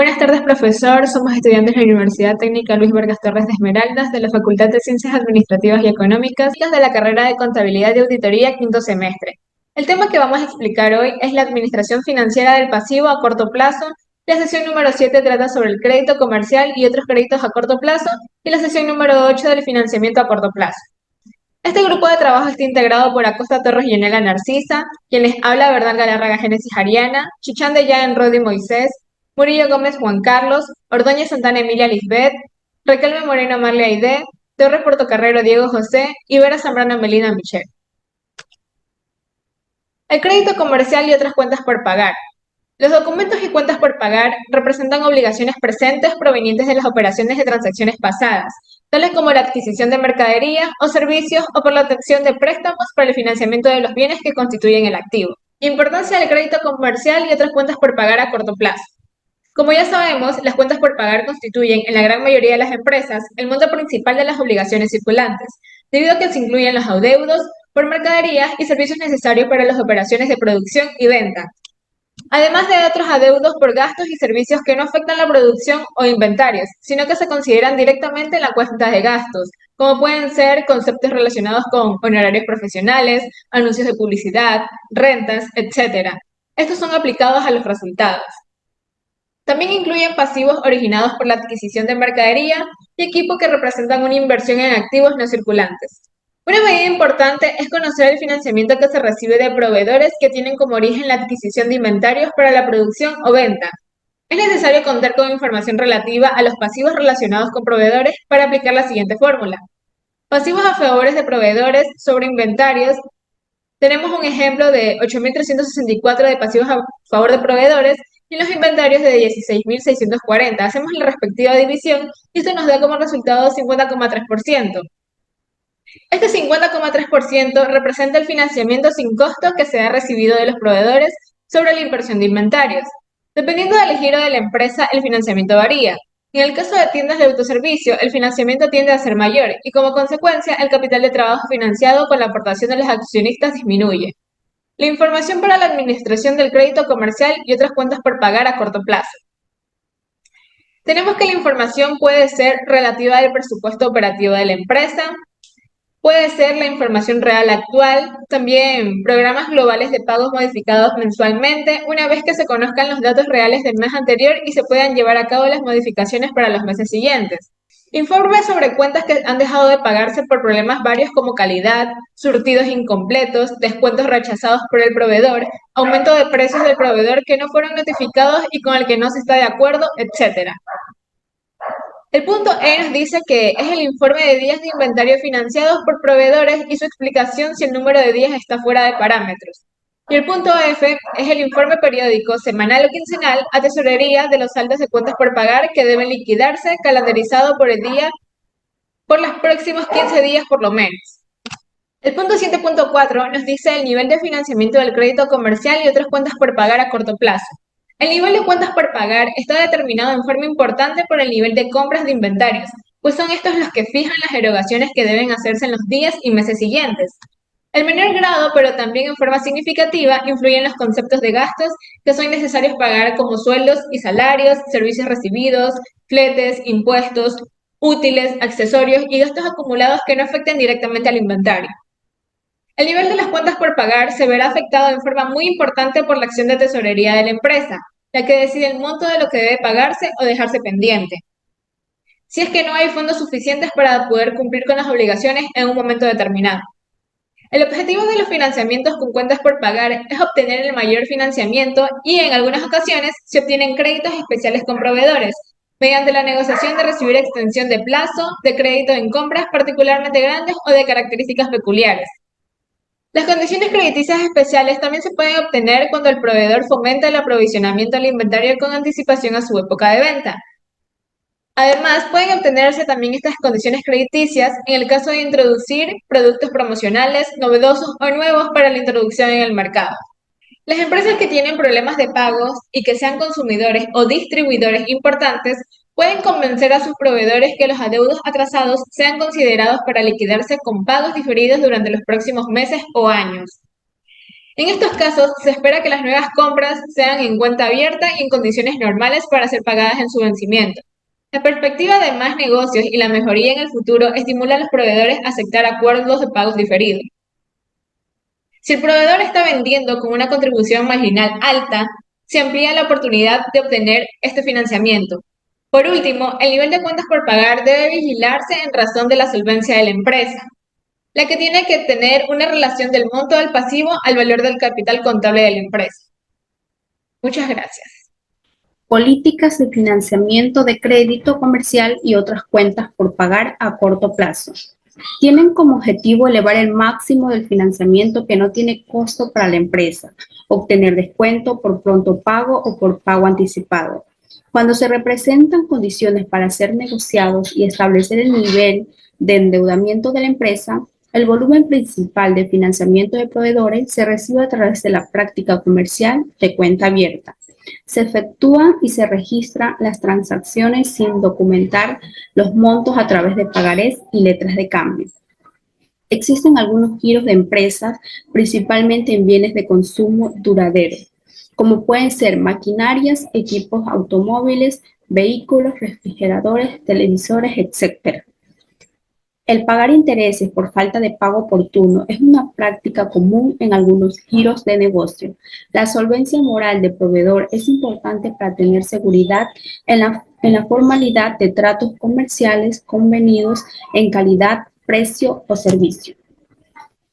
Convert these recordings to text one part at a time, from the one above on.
Buenas tardes, profesor. Somos estudiantes de la Universidad Técnica Luis Vargas Torres de Esmeraldas, de la Facultad de Ciencias Administrativas y Económicas, de la carrera de Contabilidad y Auditoría, quinto semestre. El tema que vamos a explicar hoy es la administración financiera del pasivo a corto plazo. La sesión número 7 trata sobre el crédito comercial y otros créditos a corto plazo, y la sesión número 8 del financiamiento a corto plazo. Este grupo de trabajo está integrado por Acosta Torres y Yanela Narcisa, quien les habla Bernal Galarraga Génesis Ariana, Chichán de Yaen Rodi Moisés, Murillo Gómez Juan Carlos, Ordóñez Santana Emilia Lisbeth, Raquelme Moreno Marley Aide, Torres Portocarrero Diego José y Vera Zambrano Melina Michelle. El crédito comercial y otras cuentas por pagar. Los documentos y cuentas por pagar representan obligaciones presentes provenientes de las operaciones de transacciones pasadas, tales como la adquisición de mercadería o servicios o por la obtención de préstamos para el financiamiento de los bienes que constituyen el activo. Importancia del crédito comercial y otras cuentas por pagar a corto plazo. Como ya sabemos, las cuentas por pagar constituyen, en la gran mayoría de las empresas, el monto principal de las obligaciones circulantes, debido a que se incluyen los adeudos por mercaderías y servicios necesarios para las operaciones de producción y venta, además de otros adeudos por gastos y servicios que no afectan la producción o inventarios, sino que se consideran directamente en la cuenta de gastos, como pueden ser conceptos relacionados con honorarios profesionales, anuncios de publicidad, rentas, etc. Estos son aplicados a los resultados. También incluyen pasivos originados por la adquisición de mercadería y equipo que representan una inversión en activos no circulantes. Una medida importante es conocer el financiamiento que se recibe de proveedores que tienen como origen la adquisición de inventarios para la producción o venta. Es necesario contar con información relativa a los pasivos relacionados con proveedores para aplicar la siguiente fórmula. Pasivos a favores de proveedores sobre inventarios. Tenemos un ejemplo de 8.364 de pasivos a favor de proveedores y los inventarios de 16.640. Hacemos la respectiva división y esto nos da como resultado 50,3%. Este 50,3% representa el financiamiento sin costo que se ha recibido de los proveedores sobre la inversión de inventarios. Dependiendo del giro de la empresa, el financiamiento varía. En el caso de tiendas de autoservicio, el financiamiento tiende a ser mayor y como consecuencia el capital de trabajo financiado con la aportación de los accionistas disminuye. La información para la administración del crédito comercial y otras cuentas por pagar a corto plazo. Tenemos que la información puede ser relativa al presupuesto operativo de la empresa, puede ser la información real actual, también programas globales de pagos modificados mensualmente, una vez que se conozcan los datos reales del mes anterior y se puedan llevar a cabo las modificaciones para los meses siguientes. Informes sobre cuentas que han dejado de pagarse por problemas varios como calidad, surtidos incompletos, descuentos rechazados por el proveedor, aumento de precios del proveedor que no fueron notificados y con el que no se está de acuerdo, etc. El punto E nos dice que es el informe de días de inventario financiados por proveedores y su explicación si el número de días está fuera de parámetros. Y el punto F es el informe periódico semanal o quincenal a tesorería de los saldos de cuentas por pagar que deben liquidarse, calendarizado por el día, por los próximos 15 días por lo menos. El punto 7.4 nos dice el nivel de financiamiento del crédito comercial y otras cuentas por pagar a corto plazo. El nivel de cuentas por pagar está determinado en forma importante por el nivel de compras de inventarios, pues son estos los que fijan las erogaciones que deben hacerse en los días y meses siguientes. El menor grado, pero también en forma significativa, influyen los conceptos de gastos que son necesarios pagar como sueldos y salarios, servicios recibidos, fletes, impuestos, útiles, accesorios y gastos acumulados que no afecten directamente al inventario. El nivel de las cuentas por pagar se verá afectado en forma muy importante por la acción de tesorería de la empresa, la que decide el monto de lo que debe pagarse o dejarse pendiente, si es que no hay fondos suficientes para poder cumplir con las obligaciones en un momento determinado. El objetivo de los financiamientos con cuentas por pagar es obtener el mayor financiamiento y en algunas ocasiones se obtienen créditos especiales con proveedores, mediante la negociación de recibir extensión de plazo, de crédito en compras particularmente grandes o de características peculiares. Las condiciones crediticias especiales también se pueden obtener cuando el proveedor fomenta el aprovisionamiento del inventario con anticipación a su época de venta. Además, pueden obtenerse también estas condiciones crediticias en el caso de introducir productos promocionales, novedosos o nuevos para la introducción en el mercado. Las empresas que tienen problemas de pagos y que sean consumidores o distribuidores importantes pueden convencer a sus proveedores que los adeudos atrasados sean considerados para liquidarse con pagos diferidos durante los próximos meses o años. En estos casos, se espera que las nuevas compras sean en cuenta abierta y en condiciones normales para ser pagadas en su vencimiento. La perspectiva de más negocios y la mejoría en el futuro estimula a los proveedores a aceptar acuerdos de pagos diferidos. Si el proveedor está vendiendo con una contribución marginal alta, se amplía la oportunidad de obtener este financiamiento. Por último, el nivel de cuentas por pagar debe vigilarse en razón de la solvencia de la empresa, la que tiene que tener una relación del monto del pasivo al valor del capital contable de la empresa. Muchas gracias. Políticas de financiamiento de crédito comercial y otras cuentas por pagar a corto plazo. Tienen como objetivo elevar el máximo del financiamiento que no tiene costo para la empresa, obtener descuento por pronto pago o por pago anticipado. Cuando se representan condiciones para ser negociados y establecer el nivel de endeudamiento de la empresa, el volumen principal de financiamiento de proveedores se recibe a través de la práctica comercial de cuenta abierta. Se efectúan y se registran las transacciones sin documentar los montos a través de pagarés y letras de cambio. Existen algunos giros de empresas, principalmente en bienes de consumo duradero, como pueden ser maquinarias, equipos automóviles, vehículos, refrigeradores, televisores, etc. El pagar intereses por falta de pago oportuno es una práctica común en algunos giros de negocio. La solvencia moral del proveedor es importante para tener seguridad en la formalidad de tratos comerciales convenidos en calidad, precio o servicio.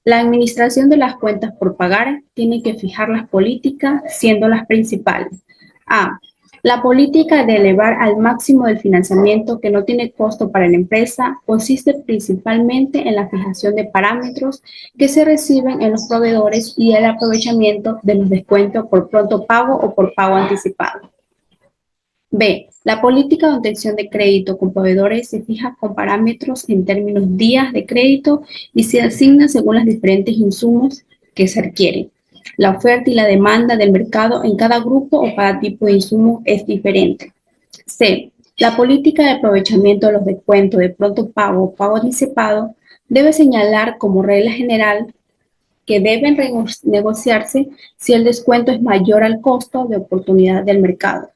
La administración de las cuentas por pagar tiene que fijar las políticas, siendo las principales. A. La política de elevar al máximo del financiamiento que no tiene costo para la empresa consiste principalmente en la fijación de parámetros que se reciben en los proveedores y el aprovechamiento de los descuentos por pronto pago o por pago anticipado. B. La política de obtención de crédito con proveedores se fija con parámetros en términos días de crédito y se asigna según los diferentes insumos que se requieren. La oferta y la demanda del mercado en cada grupo o cada tipo de insumo es diferente. C. La política de aprovechamiento de los descuentos de pronto pago o pago anticipado debe señalar como regla general que deben negociarse si el descuento es mayor al costo de oportunidad del mercado.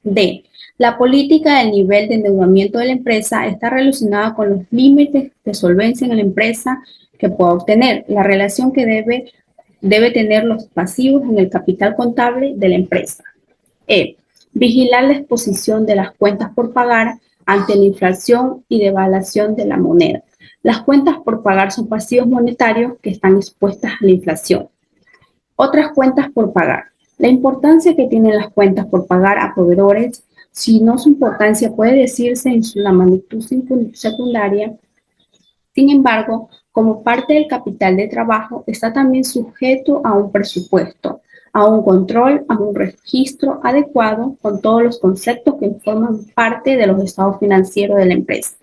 D. La política del nivel de endeudamiento de la empresa está relacionada con los límites de solvencia en la empresa que pueda obtener, la relación que debe tener los pasivos en el capital contable de la empresa. E. Vigilar la exposición de las cuentas por pagar ante la inflación y devaluación de la moneda. Las cuentas por pagar son pasivos monetarios que están expuestas a la inflación. Otras cuentas por pagar. La importancia que tienen las cuentas por pagar a proveedores, si no su importancia puede decirse en la magnitud secundaria. Sin embargo, como parte del capital de trabajo, está también sujeto a un presupuesto, a un control, a un registro adecuado con todos los conceptos que forman parte de los estados financieros de la empresa.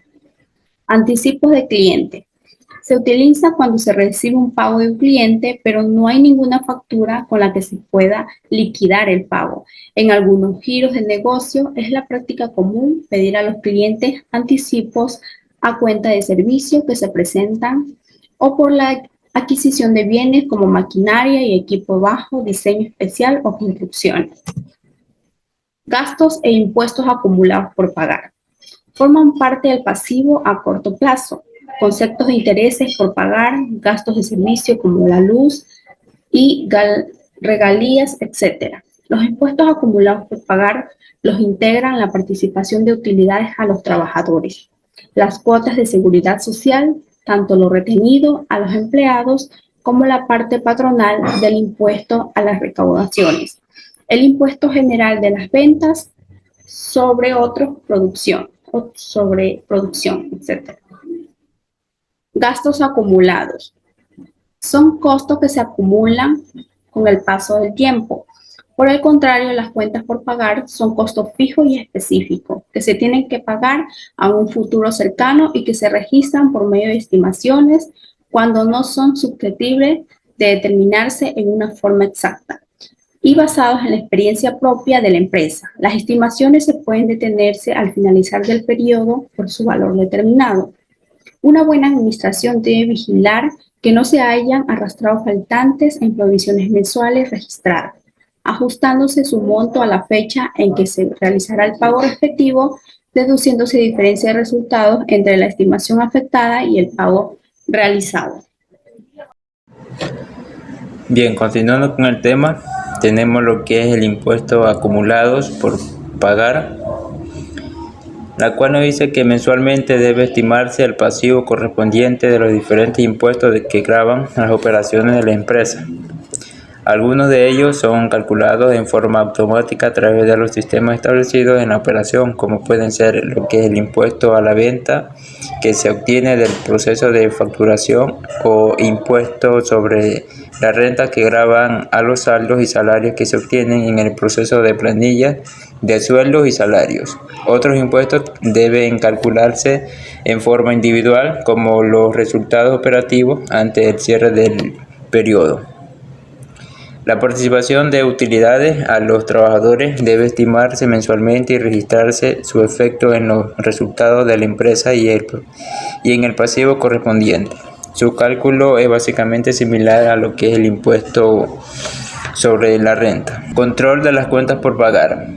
Anticipos de cliente. Se utiliza cuando se recibe un pago de un cliente, pero no hay ninguna factura con la que se pueda liquidar el pago. En algunos giros de negocio es la práctica común pedir a los clientes anticipos a cuenta de servicio que se presentan o por la adquisición de bienes como maquinaria y equipo bajo, diseño especial o construcciones. Gastos e impuestos acumulados por pagar. Forman parte del pasivo a corto plazo. Conceptos de intereses por pagar, gastos de servicio como la luz y regalías, etc. Los impuestos acumulados por pagar los integran la participación de utilidades a los trabajadores, las cuotas de seguridad social, tanto lo retenido a los empleados como la parte patronal del impuesto a las recaudaciones, el impuesto general de las ventas sobre producción, etc. Gastos acumulados. Son costos que se acumulan con el paso del tiempo. Por el contrario, las cuentas por pagar son costos fijos y específicos que se tienen que pagar a un futuro cercano y que se registran por medio de estimaciones cuando no son susceptibles de determinarse en una forma exacta y basados en la experiencia propia de la empresa. Las estimaciones se pueden detenerse al finalizar del periodo por su valor determinado. Una buena administración debe vigilar que no se hayan arrastrado faltantes en provisiones mensuales registradas, ajustándose su monto a la fecha en que se realizará el pago respectivo, deduciéndose diferencia de resultados entre la estimación afectada y el pago realizado. Bien, continuando con el tema, tenemos lo que es el impuesto acumulados por pagar, la cual nos dice que mensualmente debe estimarse el pasivo correspondiente de los diferentes impuestos que gravan las operaciones de la empresa. Algunos de ellos son calculados en forma automática a través de los sistemas establecidos en la operación, como pueden ser lo que es el impuesto a la venta que se obtiene del proceso de facturación o impuestos sobre la renta que gravan a los saldos y salarios que se obtienen en el proceso de planillas de sueldos y salarios. Otros impuestos deben calcularse en forma individual, como los resultados operativos ante el cierre del periodo. La participación de utilidades a los trabajadores debe estimarse mensualmente y registrarse su efecto en los resultados de la empresa y en el pasivo correspondiente. Su cálculo es básicamente similar a lo que es el impuesto sobre la renta. Control de las cuentas por pagar.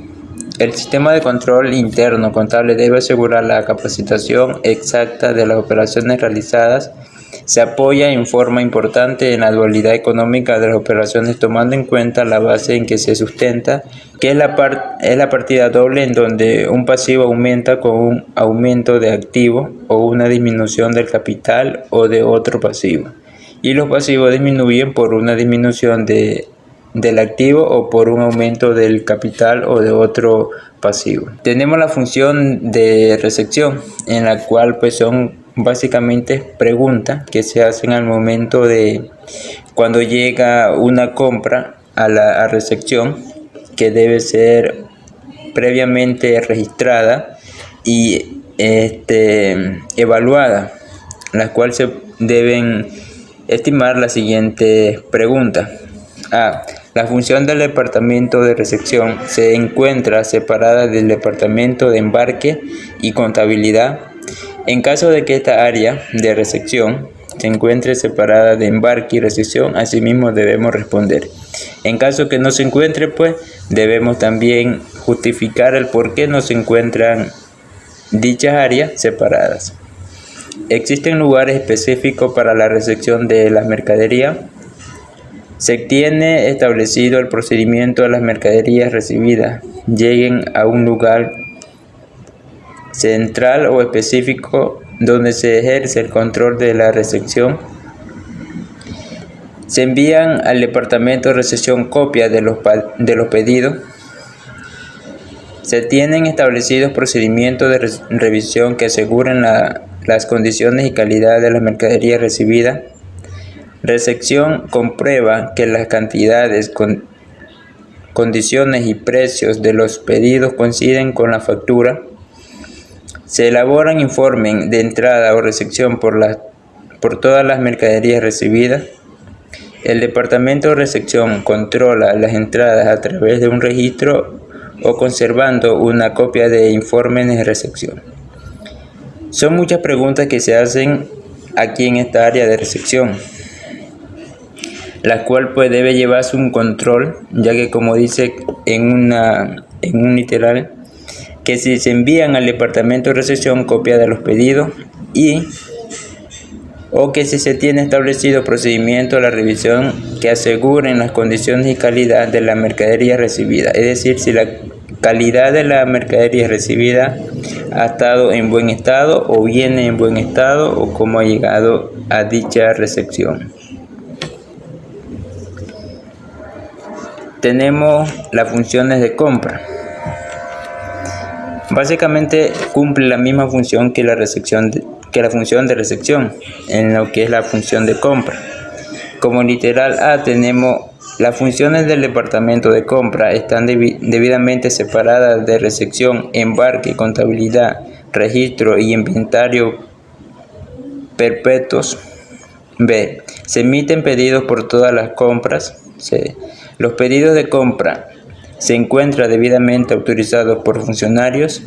El sistema de control interno contable debe asegurar la capacitación exacta de las operaciones realizadas. Se apoya en forma importante en la dualidad económica de las operaciones, tomando en cuenta la base en que se sustenta, que es la partida doble, en donde un pasivo aumenta con un aumento de activo o una disminución del capital o de otro pasivo, y los pasivos disminuyen por una disminución del activo o por un aumento del capital o de otro pasivo. Tenemos la función de recepción, en la cual pues son básicamente preguntas que se hacen al momento de cuando llega una compra a recepción, que debe ser previamente registrada y evaluada, las cuales se deben estimar las siguientes preguntas. A. La función del departamento de recepción se encuentra separada del departamento de embarque y contabilidad. En caso de que esta área de recepción se encuentre separada de embarque y recepción, asimismo debemos responder. En caso que no se encuentre, pues debemos también justificar el por qué no se encuentran dichas áreas separadas. ¿Existen lugares específicos para la recepción de las mercaderías? Se tiene establecido el procedimiento de las mercaderías recibidas lleguen a un lugar central o específico donde se ejerce el control de la recepción. Se envían al departamento de recepción copias de los pedidos. Se tienen establecidos procedimientos de revisión que aseguren las condiciones y calidad de las mercaderías recibidas. Recepción comprueba que las cantidades, condiciones y precios de los pedidos coinciden con la factura. Se elaboran informes de entrada o recepción por todas las mercaderías recibidas. El departamento de recepción controla las entradas a través de un registro o conservando una copia de informes de recepción. Son muchas preguntas que se hacen aquí en esta área de recepción, la cual pues debe llevarse un control, ya que como dice en un literal, que si se envían al departamento de recepción copia de los pedidos o que si se tiene establecido procedimiento de la revisión que aseguren las condiciones y calidad de la mercadería recibida, es decir, si la calidad de la mercadería recibida ha estado en buen estado o viene en buen estado o cómo ha llegado a dicha recepción. Tenemos las funciones de compra. Básicamente cumple la misma función que la función de recepción en lo que es la función de compra. Como literal A tenemos las funciones del departamento de compra están debidamente separadas de recepción, embarque, contabilidad, registro y inventario perpetuos. B. Se emiten pedidos por todas las compras. C. Los pedidos de compra se encuentran debidamente autorizados por funcionarios.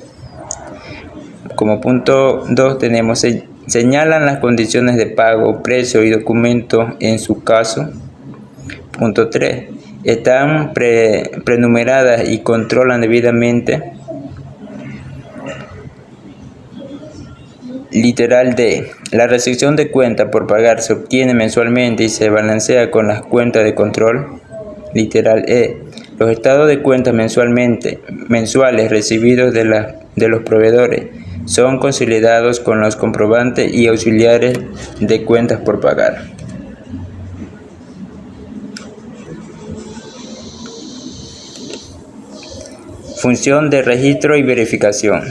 Como punto 2 tenemos Señalan las condiciones de pago, precio y documento en su caso. Punto 3. Están prenumeradas y controlan debidamente. Literal D. La recepción de cuenta por pagar se obtiene mensualmente y se balancea con las cuentas de control. Literal E. Los estados de cuentas mensuales recibidos de los proveedores son consolidados con los comprobantes y auxiliares de cuentas por pagar. Función de registro y verificación.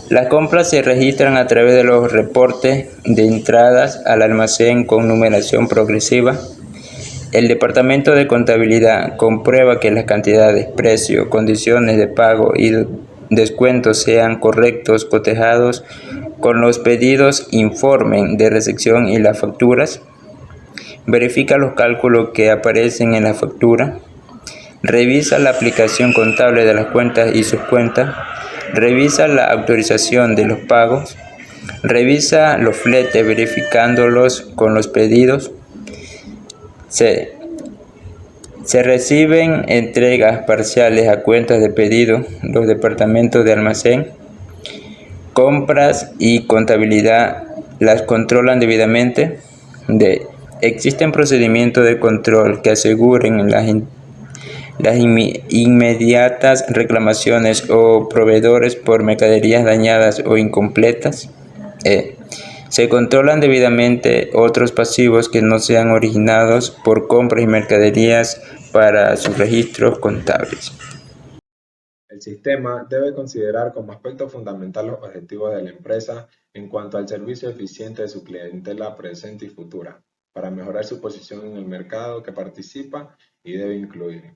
Las compras se registran a través de los reportes de entradas al almacén con numeración progresiva. El Departamento de Contabilidad comprueba que las cantidades, precios, condiciones de pago y descuentos sean correctos, cotejados con los pedidos, informen de recepción y las facturas. Verifica los cálculos que aparecen en la factura. Revisa la aplicación contable de las cuentas y sus cuentas. Revisa la autorización de los pagos. Revisa los fletes verificándolos con los pedidos. Se reciben entregas parciales a cuentas de pedido. Los departamentos de almacén, compras y contabilidad las controlan debidamente. D. Existen procedimientos de control que aseguren las inmediatas reclamaciones o proveedores por mercaderías dañadas o incompletas. Se controlan debidamente otros pasivos que no sean originados por compras y mercaderías para sus registros contables. El sistema debe considerar como aspecto fundamental los objetivos de la empresa en cuanto al servicio eficiente de su clientela presente y futura, para mejorar su posición en el mercado que participa y debe incluir.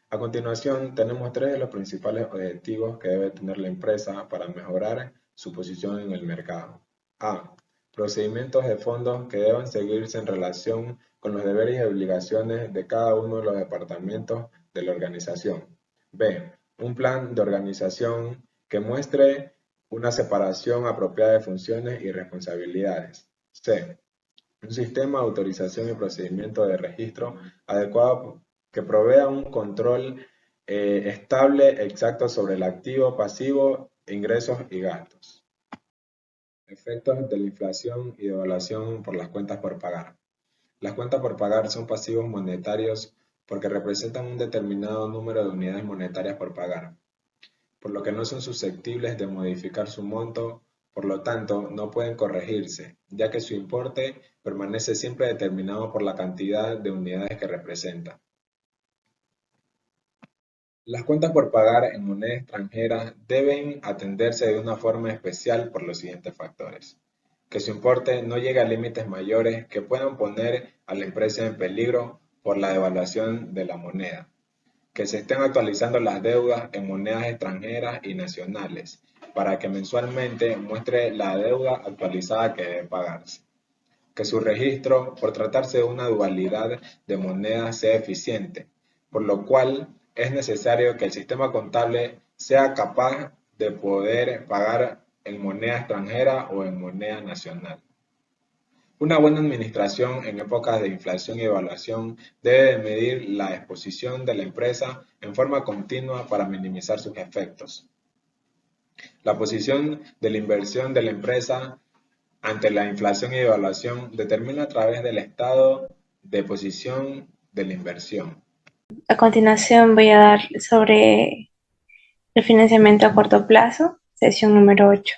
A continuación, tenemos 3 de los principales objetivos que debe tener la empresa para mejorar su posición en el mercado. A. Procedimientos de fondos que deban seguirse en relación con los deberes y obligaciones de cada uno de los departamentos de la organización. B. Un plan de organización que muestre una separación apropiada de funciones y responsabilidades. C. Un sistema de autorización y procedimiento de registro adecuado que provea un control estable, exacto sobre el activo, pasivo, ingresos y gastos. Efectos de la inflación y devaluación por las cuentas por pagar. Las cuentas por pagar son pasivos monetarios porque representan un determinado número de unidades monetarias por pagar, por lo que no son susceptibles de modificar su monto, por lo tanto no pueden corregirse, ya que su importe permanece siempre determinado por la cantidad de unidades que representa. Las cuentas por pagar en moneda extranjera deben atenderse de una forma especial por los siguientes factores: que su importe no llegue a límites mayores que puedan poner a la empresa en peligro por la devaluación de la moneda, que se estén actualizando las deudas en monedas extranjeras y nacionales para que mensualmente muestre la deuda actualizada que debe pagarse, que su registro, por tratarse de una dualidad de monedas, sea eficiente, por lo cual es necesario que el sistema contable sea capaz de poder pagar en moneda extranjera o en moneda nacional. Una buena administración en épocas de inflación y devaluación debe de medir la exposición de la empresa en forma continua para minimizar sus efectos. La posición de la inversión de la empresa ante la inflación y devaluación determina a través del estado de posición de la inversión. A continuación voy a dar sobre el financiamiento a corto plazo, sesión número 8.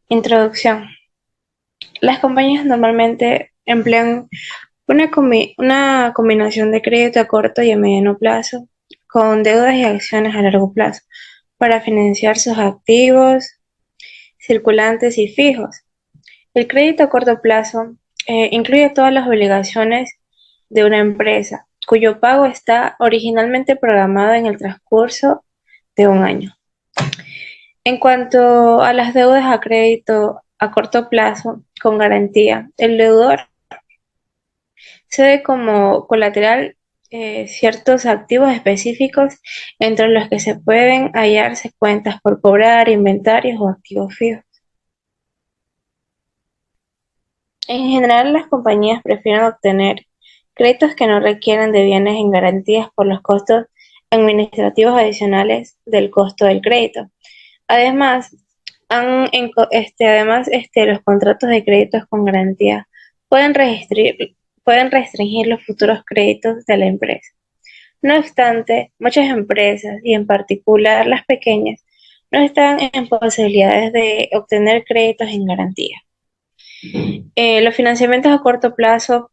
Introducción. Las compañías normalmente emplean una combinación de crédito a corto y a mediano plazo con deudas y acciones a largo plazo para financiar sus activos circulantes y fijos. El crédito a corto plazo incluye todas las obligaciones de una empresa cuyo pago está originalmente programado en el transcurso de un año. En cuanto a las deudas a crédito a corto plazo con garantía, el deudor cede como colateral ciertos activos específicos entre los que se pueden hallarse cuentas por cobrar, inventarios o activos fijos. En general, las compañías prefieren obtener créditos que no requieren de bienes en garantías por los costos administrativos adicionales del costo del crédito. Además, los contratos de créditos con garantía pueden pueden restringir los futuros créditos de la empresa. No obstante, muchas empresas, y en particular las pequeñas, no están en posibilidades de obtener créditos en garantía. Los financiamientos a corto plazo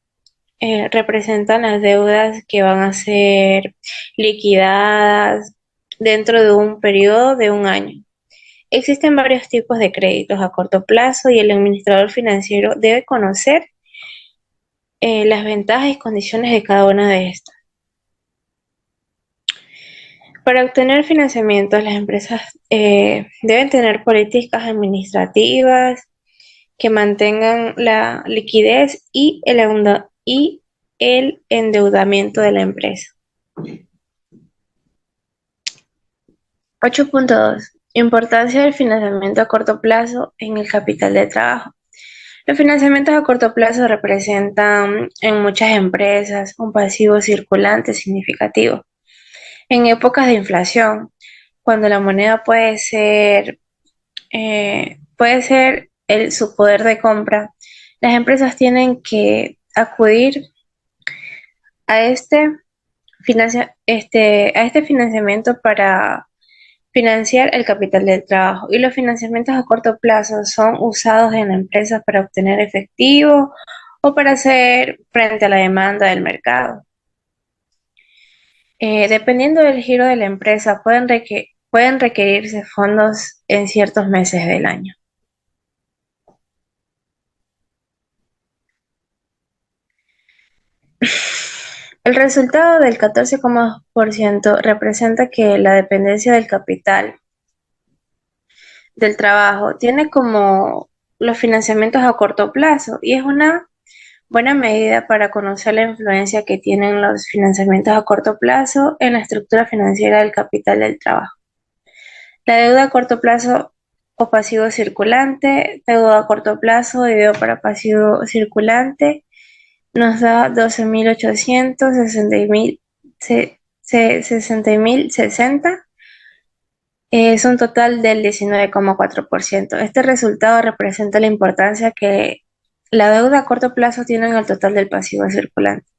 representan las deudas que van a ser liquidadas dentro de un periodo de un año. Existen varios tipos de créditos a corto plazo y el administrador financiero debe conocer las ventajas y condiciones de cada una de estas. Para obtener financiamientos, las empresas deben tener políticas administrativas que mantengan la liquidez y el endeudamiento de la empresa. 8.2. Importancia del financiamiento a corto plazo en el capital de trabajo. Los financiamientos a corto plazo representan en muchas empresas un pasivo circulante significativo. En épocas de inflación, cuando la moneda puede ser su poder de compra, las empresas tienen que acudir a este financiamiento para financiar el capital del trabajo, y los financiamientos a corto plazo son usados en empresas para obtener efectivo o para hacer frente a la demanda del mercado. Dependiendo del giro de la empresa, pueden requerirse fondos en ciertos meses del año. El resultado del 14,2% representa que la dependencia del capital del trabajo tiene como los financiamientos a corto plazo, y es una buena medida para conocer la influencia que tienen los financiamientos a corto plazo en la estructura financiera del capital del trabajo. La deuda a corto plazo o pasivo circulante, deuda a corto plazo dividido para pasivo circulante, nos da 12.860.060. Es un total del 19,4%. Este resultado representa la importancia que la deuda a corto plazo tiene en el total del pasivo circulante.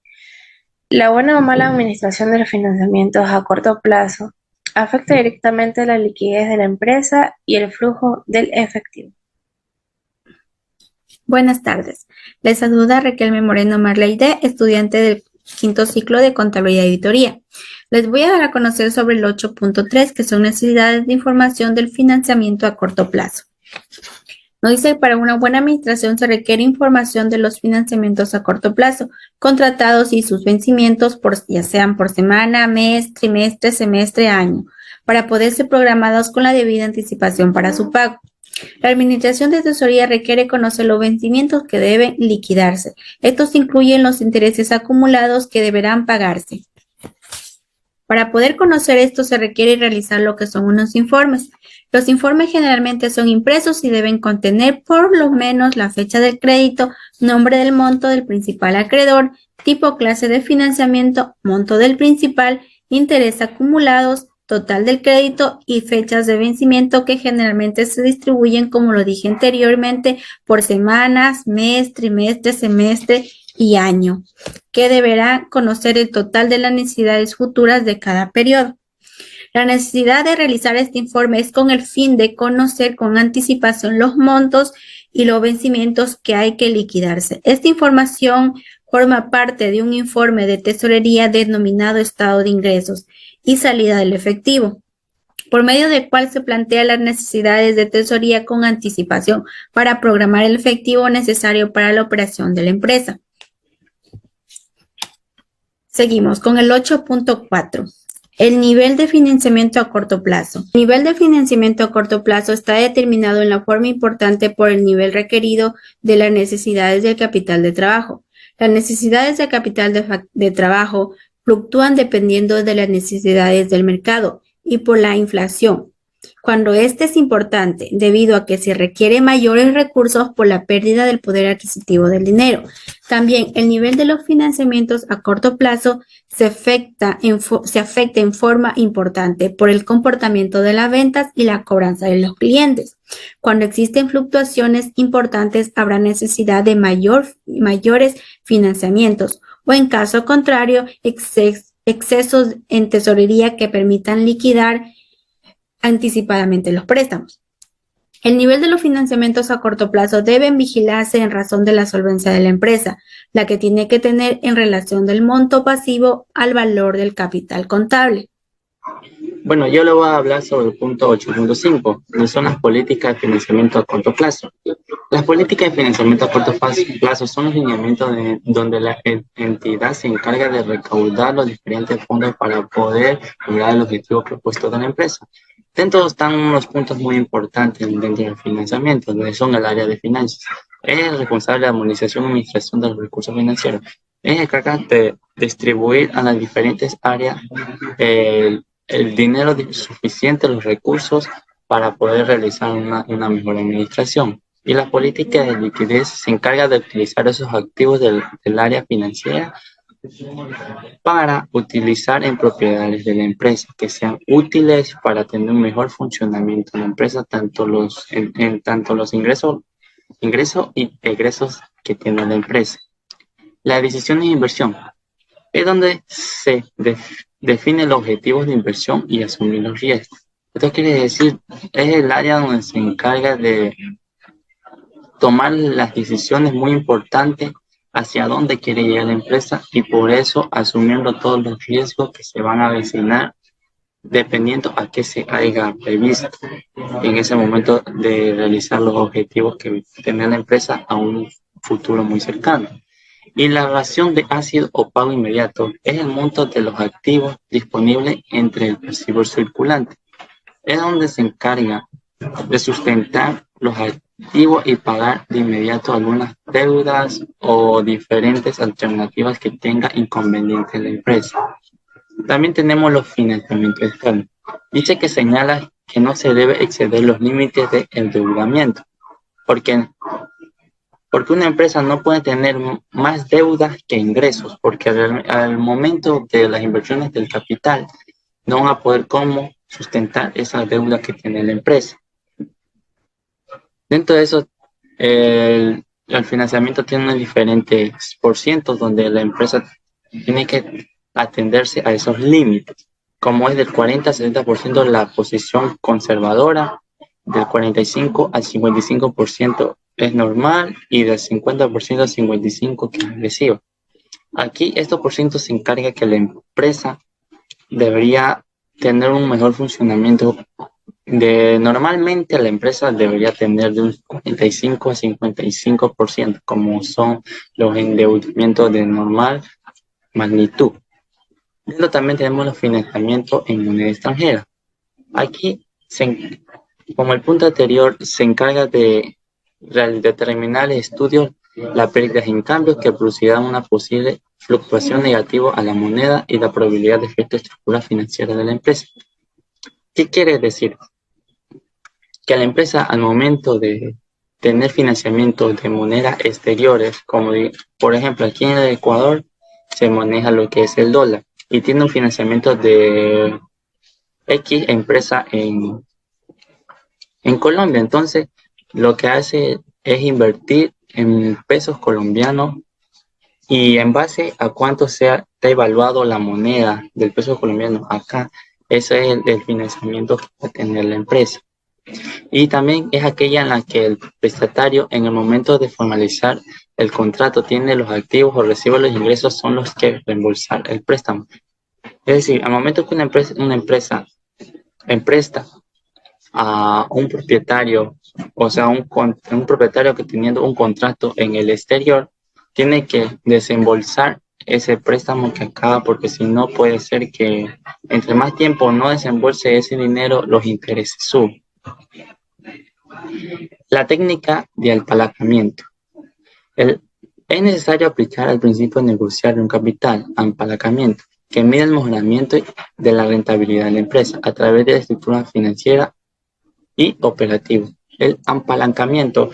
La buena o mala administración de los financiamientos a corto plazo afecta directamente la liquidez de la empresa y el flujo del efectivo. Buenas tardes. Les saluda Raquel Moreno Marleide, estudiante del quinto ciclo de Contabilidad y Auditoría. Les voy a dar a conocer sobre el 8.3, que son necesidades de información del financiamiento a corto plazo. Nos dice que para una buena administración se requiere información de los financiamientos a corto plazo, contratados y sus vencimientos, ya sean por semana, mes, trimestre, semestre, año, para poder ser programados con la debida anticipación para su pago. La administración de tesorería requiere conocer los vencimientos que deben liquidarse. Estos incluyen los intereses acumulados que deberán pagarse. Para poder conocer esto se requiere realizar lo que son unos informes. Los informes generalmente son impresos y deben contener por lo menos la fecha del crédito, nombre del monto del principal acreedor, tipo, clase de financiamiento, monto del principal, interés acumulados, total del crédito y fechas de vencimiento, que generalmente se distribuyen, como lo dije anteriormente, por semanas, mes, trimestre, semestre y año, que deberá conocer el total de las necesidades futuras de cada periodo. La necesidad de realizar este informe es con el fin de conocer con anticipación los montos y los vencimientos que hay que liquidarse. Esta información forma parte de un informe de tesorería denominado estado de ingresos y salida del efectivo, por medio del cual se plantean las necesidades de tesorería con anticipación para programar el efectivo necesario para la operación de la empresa. Seguimos con el 8.4. El nivel de financiamiento a corto plazo. El nivel de financiamiento a corto plazo está determinado en la forma importante por el nivel requerido de las necesidades del capital de trabajo. Las necesidades de capital de trabajo fluctúan dependiendo de las necesidades del mercado y por la inflación. cuando este es importante debido a que se requiere mayores recursos por la pérdida del poder adquisitivo del dinero. También el nivel de los financiamientos a corto plazo se afecta en forma importante por el comportamiento de las ventas y la cobranza de los clientes. Cuando existen fluctuaciones importantes, habrá necesidad de mayores financiamientos o, en caso contrario, excesos en tesorería que permitan liquidar anticipadamente los préstamos. El nivel de los financiamientos a corto plazo deben vigilarse en razón de la solvencia de la empresa, la que tiene que tener en relación del monto pasivo al valor del capital contable. Bueno, yo le voy a hablar sobre el punto 8.5, que son las políticas de financiamiento a corto plazo. Las políticas de financiamiento a corto plazo son los lineamientos donde la entidad se encarga de recaudar los diferentes fondos para poder lograr el objetivo propuesto de la empresa. Dentro están unos puntos muy importantes dentro del financiamiento, donde son el área de finanzas. Es el responsable de la administración y administración de los recursos financieros. Es el encargado de distribuir a las diferentes áreas el dinero suficiente, los recursos para poder realizar una mejor administración. Y la política de liquidez se encarga de utilizar esos activos del área financiera para utilizar en propiedades de la empresa, que sean útiles para tener un mejor funcionamiento de la empresa, tanto los ingresos y egresos que tiene la empresa. La decisión de inversión es donde se define los objetivos de inversión y asumir los riesgos. Esto quiere decir, es el área donde se encarga de tomar las decisiones muy importantes hacia dónde quiere llegar la empresa y por eso asumiendo todos los riesgos que se van a avecinar dependiendo a qué se haya previsto en ese momento de realizar los objetivos que tiene la empresa a un futuro muy cercano. Y la relación de ácido o pago inmediato es el monto de los activos disponibles entre el pasivo circulante. Es donde se encarga de sustentar los activos y pagar de inmediato algunas deudas o diferentes alternativas que tenga inconveniente la empresa. También tenemos los financiamientos externos. Dice que señala que no se debe exceder los límites de endeudamiento, porque una empresa no puede tener más deudas que ingresos, porque al momento de las inversiones del capital no van a poder cómo sustentar esa deuda que tiene la empresa. Dentro de eso, el financiamiento tiene unos diferentes porcientos donde la empresa tiene que atenderse a esos límites, como es del 40 al 70% la posición conservadora, del 45 al 55% es normal y del 50% al 55% que es agresivo. Aquí estos porcientos se encarga que la empresa debería tener un mejor funcionamiento. Normalmente la empresa debería tener de un 45 a 55%, como son los endeudamientos de normal magnitud. Pero también tenemos los financiamientos en moneda extranjera. Aquí, como el punto anterior, se encarga de determinar el estudio la pérdida en cambio que producirá una posible fluctuación negativa a la moneda y la probabilidad de efecto estructural financiera de la empresa. ¿Qué quiere decir? Que la empresa al momento de tener financiamiento de monedas exteriores, como por ejemplo aquí en el Ecuador se maneja lo que es el dólar y tiene un financiamiento de X empresa en Colombia, entonces lo que hace es invertir en pesos colombianos y en base a cuánto está evaluado la moneda del peso colombiano acá, ese es el financiamiento que va a tener la empresa. Y también es aquella en la que el prestatario en el momento de formalizar el contrato tiene los activos o recibe los ingresos son los que reembolsar el préstamo. Es decir, al momento que una empresa empresta a un propietario, o sea, un propietario que teniendo un contrato en el exterior, tiene que desembolsar ese préstamo que acaba, porque si no puede ser que entre más tiempo no desembolse ese dinero, los intereses suben. La técnica de apalancamiento. Es necesario aplicar al principio de negociar un capital, apalancamiento, que mide el mejoramiento de la rentabilidad de la empresa a través de la estructura financiera y operativo. El apalancamiento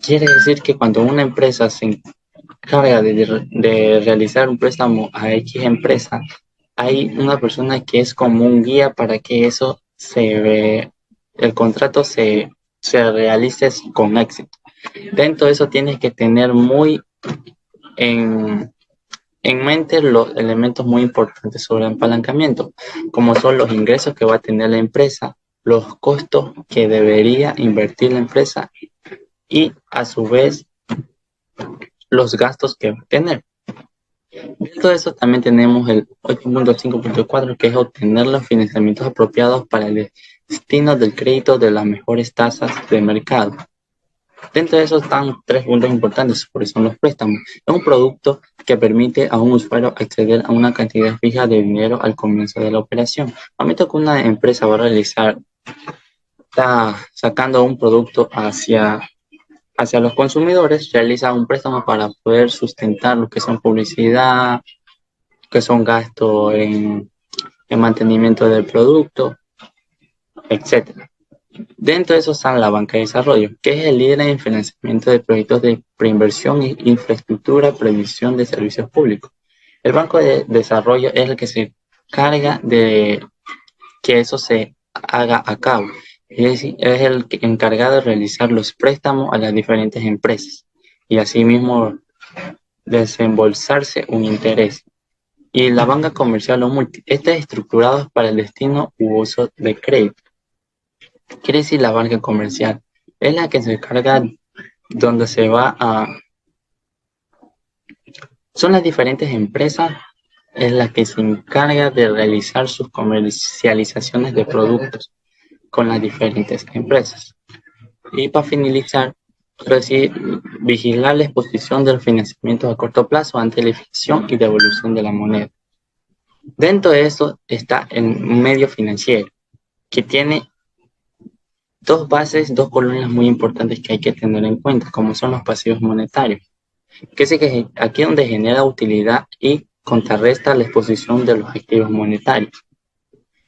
quiere decir que cuando una empresa se encarga de realizar un préstamo a X empresa, hay una persona que es como un guía para que el contrato se realice con éxito. Dentro de eso tienes que tener muy en mente los elementos muy importantes sobre el apalancamiento, como son los ingresos que va a tener la empresa, los costos que debería invertir la empresa y a su vez los gastos que va a tener. Dentro de eso también tenemos el 8.5.4, que es obtener los financiamientos apropiados para el destino del crédito de las mejores tasas de mercado. Dentro de eso están 3 puntos importantes, por eso son los préstamos. Es un producto que permite a un usuario acceder a una cantidad fija de dinero al comienzo de la operación. Al momento que una empresa está sacando un producto hacia los consumidores, realiza un préstamo para poder sustentar lo que son publicidad, que son gastos en mantenimiento del producto, etc. Dentro de eso está la banca de desarrollo, que es el líder en financiamiento de proyectos de preinversión y infraestructura, previsión de servicios públicos. El banco de desarrollo es el que se encarga de que eso se haga a cabo. Es el encargado de realizar los préstamos a las diferentes empresas y asimismo desembolsarse un interés. Y la banca comercial o multi, está estructurado para el destino u uso de crédito. Quiere decir la banca comercial es la que se encarga donde se va a... Son las diferentes empresas es la que se encarga de realizar sus comercializaciones de productos con las diferentes empresas. Y para finalizar, vigilar la exposición del financiamiento a corto plazo ante la inflación y devolución de la moneda. Dentro de eso está el medio financiero, que tiene dos columnas muy importantes que hay que tener en cuenta, como son los pasivos monetarios, que es que aquí es donde genera utilidad y contrarresta la exposición de los activos monetarios.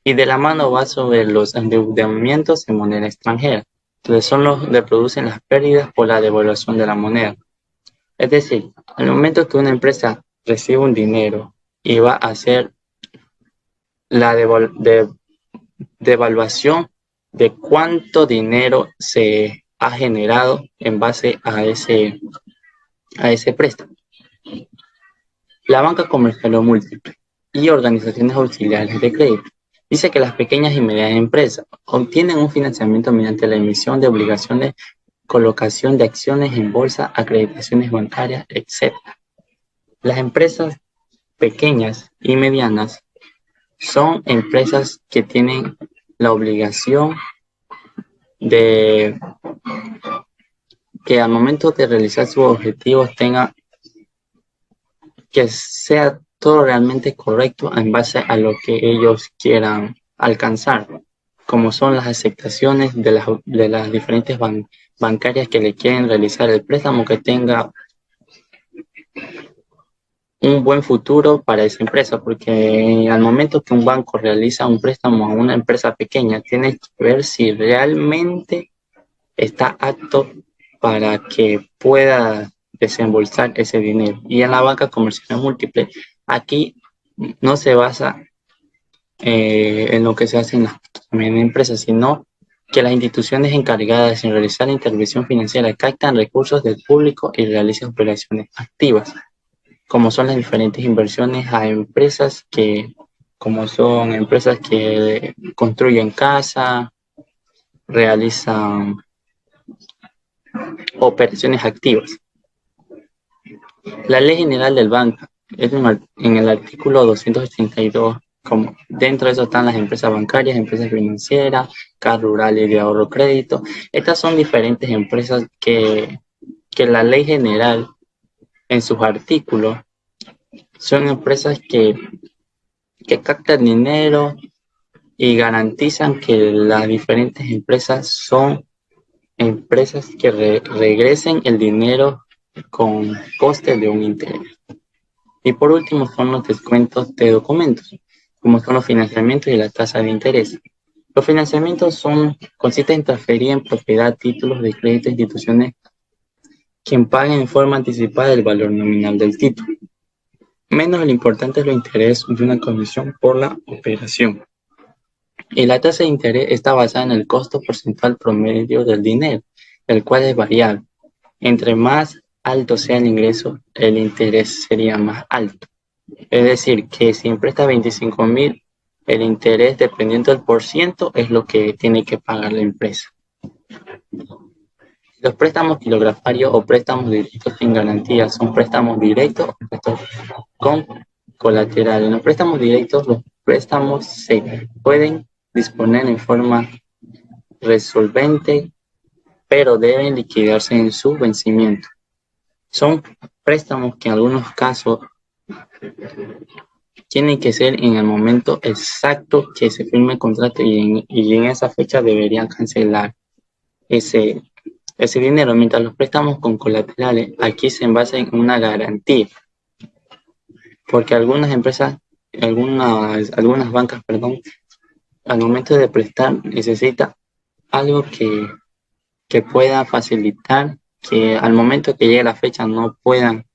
Y de la mano va sobre los endeudamientos en moneda extranjera, entonces son los que producen las pérdidas por la devaluación de la moneda. Es decir, al momento que una empresa recibe un dinero y va a hacer la devaluación de cuánto dinero se ha generado en base a ese préstamo. La banca comercial o múltiple y organizaciones auxiliares de crédito dice que las pequeñas y medianas empresas obtienen un financiamiento mediante la emisión de obligaciones, colocación de acciones en bolsa, acreditaciones bancarias, etc. Las empresas pequeñas y medianas son empresas que tienen la obligación de que al momento de realizar sus objetivos tenga que sea todo realmente correcto en base a lo que ellos quieran alcanzar, como son las aceptaciones de las diferentes bancarias que le quieren realizar el préstamo, que tenga un buen futuro para esa empresa, porque al momento que un banco realiza un préstamo a una empresa pequeña, tiene que ver si realmente está apto para que pueda desembolsar ese dinero. Y en la banca comercial múltiple, aquí no se basa en lo que se hace en las empresas, sino que las instituciones encargadas en realizar la intervención financiera captan recursos del público y realizan operaciones activas, como son las diferentes inversiones a empresas como son empresas que construyen casa, realizan operaciones activas. La Ley General del Banco es en el artículo 282, como dentro de eso están las empresas bancarias, empresas financieras, caja rural y de ahorro crédito. Estas son diferentes empresas que la Ley General en sus artículos son empresas que captan dinero y garantizan que las diferentes empresas son empresas que regresen el dinero con coste de un interés. Y por último son los descuentos de documentos, como son los financiamientos y la tasa de interés. Los financiamientos consisten en transferir en propiedad títulos de crédito a instituciones quien paguen en forma anticipada el valor nominal del título, menos el importante es el interés de una comisión por la operación. Y la tasa de interés está basada en el costo porcentual promedio del dinero, el cual es variable. Entre más alto sea el ingreso, el interés sería más alto. Es decir, que si empresta 25.000, el interés dependiendo del % es lo que tiene que pagar la empresa. Los préstamos kilografarios o préstamos directos sin garantía son préstamos directos o préstamos con colateral. En los préstamos directos, los préstamos se pueden disponer en forma resolvente, pero deben liquidarse en su vencimiento. Son préstamos que en algunos casos tienen que ser en el momento exacto que se firme el contrato y en esa fecha deberían cancelar ese dinero, mientras los préstamos con colaterales aquí se basan en una garantía, porque algunas empresas, algunas bancas, al momento de prestar necesita algo que pueda facilitar que al momento que llegue la fecha no puedan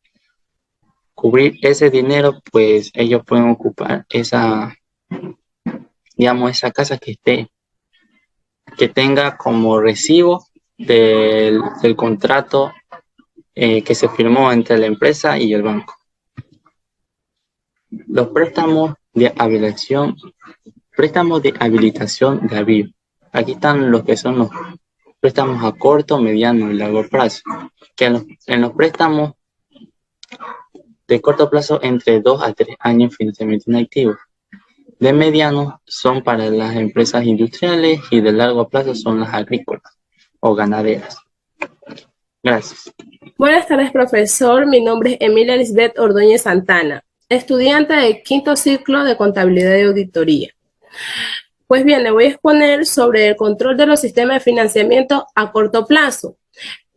cubrir ese dinero, pues ellos pueden ocupar esa casa que tenga como recibo del contrato que se firmó entre la empresa y el banco. Los préstamos de habilitación de avivo. Aquí están los que son los préstamos a corto, mediano y largo plazo, que en los préstamos de corto plazo entre 2 a 3 años financiamiento inactivo. De mediano son para las empresas industriales y de largo plazo son las agrícolas o ganaderas. Gracias. Buenas tardes, profesor. Mi nombre es Emilia Lisbeth Ordóñez Santana, estudiante del 5º ciclo de Contabilidad y Auditoría. Pues bien, le voy a exponer sobre el control de los sistemas de financiamiento a corto plazo.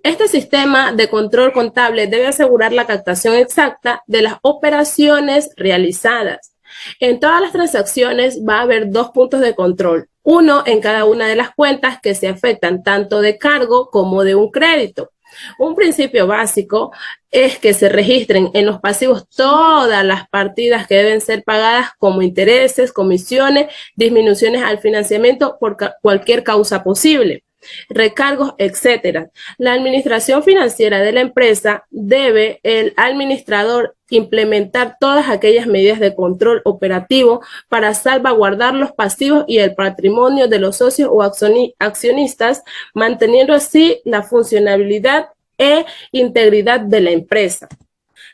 Este sistema de control contable debe asegurar la captación exacta de las operaciones realizadas. En todas las transacciones va a haber 2 puntos de control, uno en cada una de las cuentas que se afectan tanto de cargo como de un crédito. Un principio básico es que se registren en los pasivos todas las partidas que deben ser pagadas como intereses, comisiones, disminuciones al financiamiento por cualquier causa posible, recargos, etcétera. La administración financiera de la empresa debe el administrador implementar todas aquellas medidas de control operativo para salvaguardar los pasivos y el patrimonio de los socios o accionistas, manteniendo así la funcionalidad e integridad de la empresa.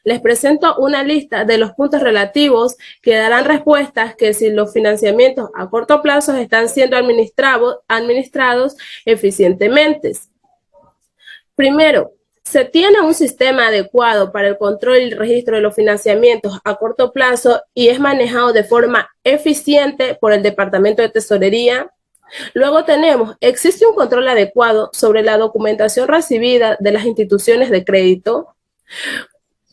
Les presento una lista de los puntos relativos que darán respuestas que si los financiamientos a corto plazo están siendo administrados eficientemente. Primero, se tiene un sistema adecuado para el control y el registro de los financiamientos a corto plazo y es manejado de forma eficiente por el Departamento de Tesorería. Luego existe un control adecuado sobre la documentación recibida de las instituciones de crédito.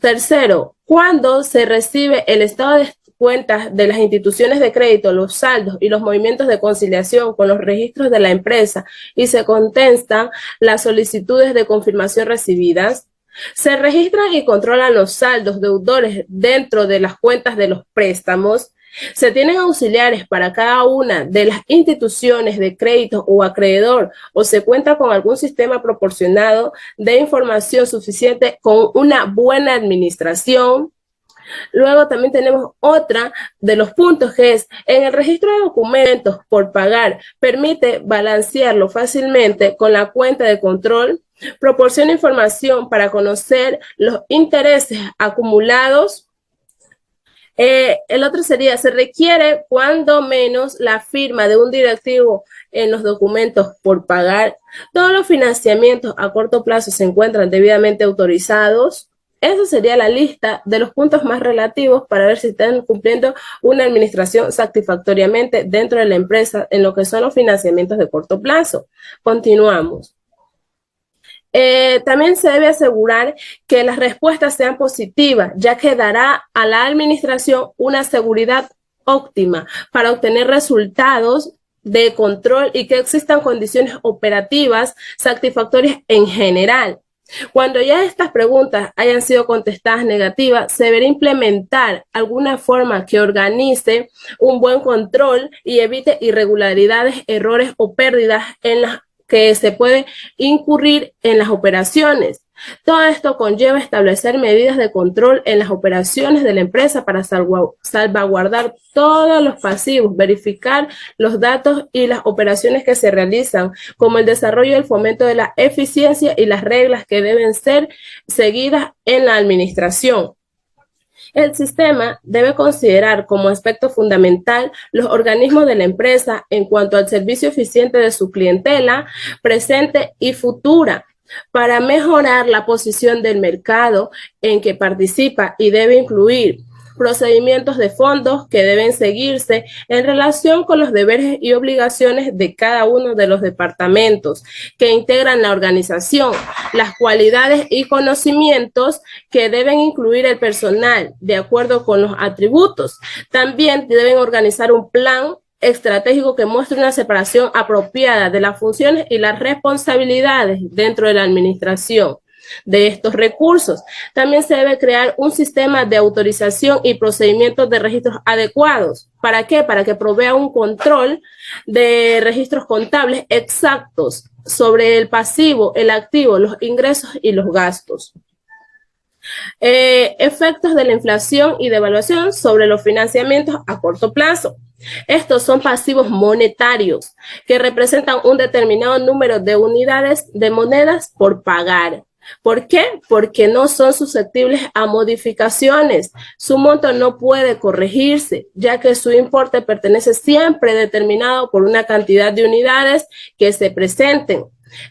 Tercero, cuando se recibe el estado de cuentas de las instituciones de crédito, los saldos y los movimientos de conciliación con los registros de la empresa y se contestan las solicitudes de confirmación recibidas, se registran y controlan los saldos deudores dentro de las cuentas de los préstamos. Se tienen auxiliares para cada una de las instituciones de crédito o acreedor o se cuenta con algún sistema proporcionado de información suficiente con una buena administración. Luego también tenemos otra de los puntos que es en el registro de documentos por pagar, permite balancearlo fácilmente con la cuenta de control, proporciona información para conocer los intereses acumulados. El otro sería, se requiere cuando menos la firma de un directivo en los documentos por pagar. Todos los financiamientos a corto plazo se encuentran debidamente autorizados. Esa sería la lista de los puntos más relativos para ver si están cumpliendo una administración satisfactoriamente dentro de la empresa en lo que son los financiamientos de corto plazo. Continuamos. También se debe asegurar que las respuestas sean positivas, ya que dará a la administración una seguridad óptima para obtener resultados de control y que existan condiciones operativas satisfactorias en general. Cuando ya estas preguntas hayan sido contestadas negativas, se deberá implementar alguna forma que organice un buen control y evite irregularidades, errores o pérdidas en las que se puede incurrir en las operaciones. Todo esto conlleva establecer medidas de control en las operaciones de la empresa para salvaguardar todos los pasivos, verificar los datos y las operaciones que se realizan, como el desarrollo y el fomento de la eficiencia y las reglas que deben ser seguidas en la administración. El sistema debe considerar como aspecto fundamental los organismos de la empresa en cuanto al servicio eficiente de su clientela presente y futura, para mejorar la posición del mercado en que participa, y debe incluir procedimientos de fondos que deben seguirse en relación con los deberes y obligaciones de cada uno de los departamentos que integran la organización, las cualidades y conocimientos que deben incluir el personal de acuerdo con los atributos. También deben organizar un plan estratégico que muestre una separación apropiada de las funciones y las responsabilidades dentro de la administración de estos recursos. También se debe crear un sistema de autorización y procedimientos de registros adecuados. ¿Para qué? Para que provea un control de registros contables exactos sobre el pasivo, el activo, los ingresos y los gastos. Efectos de la inflación y devaluación sobre los financiamientos a corto plazo. Estos son pasivos monetarios que representan un determinado número de unidades de monedas por pagar. ¿Por qué? Porque no son susceptibles a modificaciones. Su monto no puede corregirse, ya que su importe pertenece siempre determinado por una cantidad de unidades que se presenten.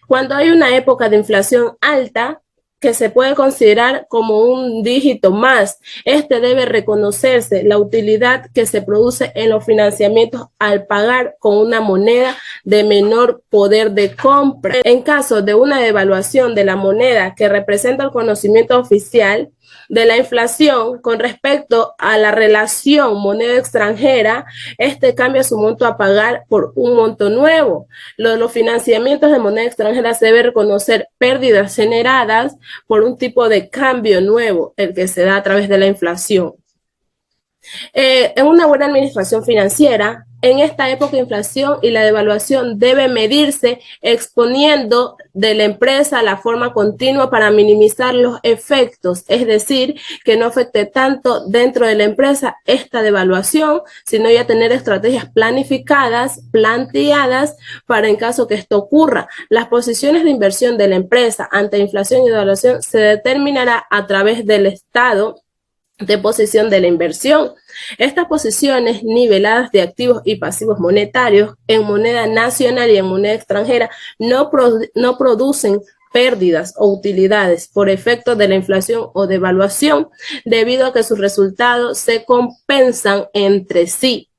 Cuando hay una época de inflación alta, que se puede considerar como un dígito más, debe reconocerse la utilidad que se produce en los financiamientos al pagar con una moneda de menor poder de compra. En caso de una devaluación de la moneda que representa el conocimiento oficial de la inflación con respecto a la relación moneda extranjera, cambia su monto a pagar por un monto nuevo. Los financiamientos de moneda extranjera se debe reconocer pérdidas generadas por un tipo de cambio nuevo, el que se da a través de la inflación. En una buena administración financiera, en esta época de inflación y la devaluación debe medirse exponiendo de la empresa la forma continua para minimizar los efectos, es decir, que no afecte tanto dentro de la empresa esta devaluación, sino ya tener estrategias planificadas, planteadas para en caso que esto ocurra. Las posiciones de inversión de la empresa ante inflación y devaluación se determinará a través del estado de posición de la inversión. Estas posiciones niveladas de activos y pasivos monetarios en moneda nacional y en moneda extranjera no producen pérdidas o utilidades por efecto de la inflación o devaluación, debido a que sus resultados se compensan entre sí.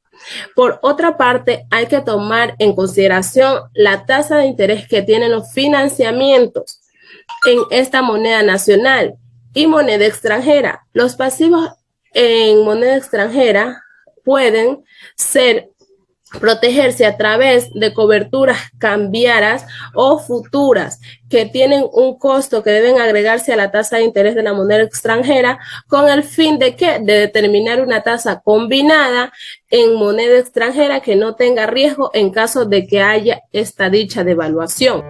Por otra parte, hay que tomar en consideración la tasa de interés que tienen los financiamientos en esta moneda nacional y moneda extranjera. Los pasivos en moneda extranjera pueden protegerse a través de coberturas cambiarias o futuras que tienen un costo que deben agregarse a la tasa de interés de la moneda extranjera con el fin de determinar una tasa combinada en moneda extranjera que no tenga riesgo en caso de que haya esta dicha devaluación.